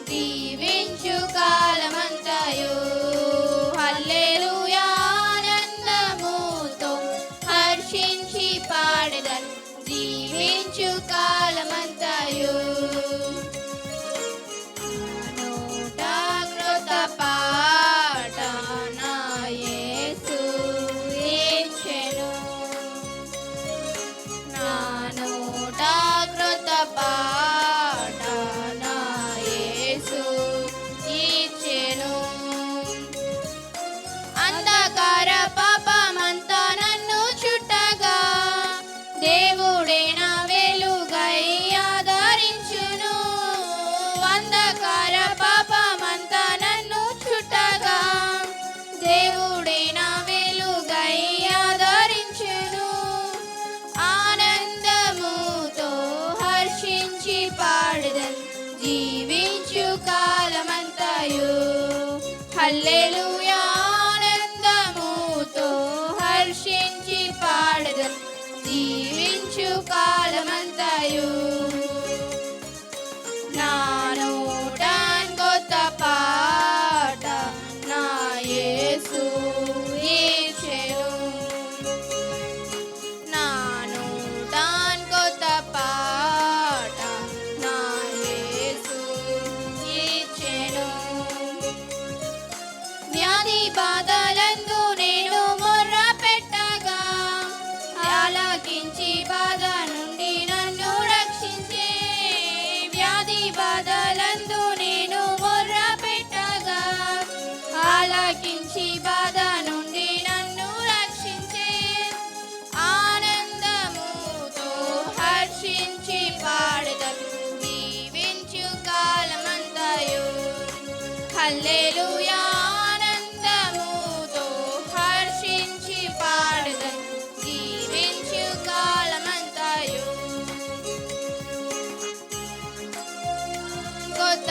జీవించు కాలమంతయు హల్లెలూయా ఆనందముతో హర్షించి పాడెదను జీవించు కాలమంతయు నోట కృత పాట నా యేసు ఇచ్చెను నా నోట కృత పాట నా యేసు ఇచ్చెను అంధకార పాపమంతా నన్ను చుట్టగా దేవుడే నా వెలుగై ఆదరించును అంధకార పాపమంతా నన్ను చుట్టగా దేవుడే నా వెలుగై ఆదరించును ఆనందముతో హర్షించి పాడెదను జీవించు కాలమంతయు హల్లెలూయా ఆనందముతో హర్షించి పాడెదను జీవించు కాలమంతయు నా నోట కొత్త పాట నా యేసు ఇచ్చెను నా నోట కొత్త పాట నా యేసు ఇచ్చెను వ్యాధి బాధలందు నేను మొర్ర పెట్టగా ఆలకించి బాధ నుండి నన్ను రక్షించే వ్యాధి బాధలందు నేను మొర్ర పెట్టగా ఆలకించి బాధ నుండి నన్ను రక్షించే ఆనందముతో హర్షించి పాడెదను జీవించు కాలమంతయు హల్లెలూయా ఆనందముతో హర్షించి పాడెదను జీవించు కాలమంతయు కొత్త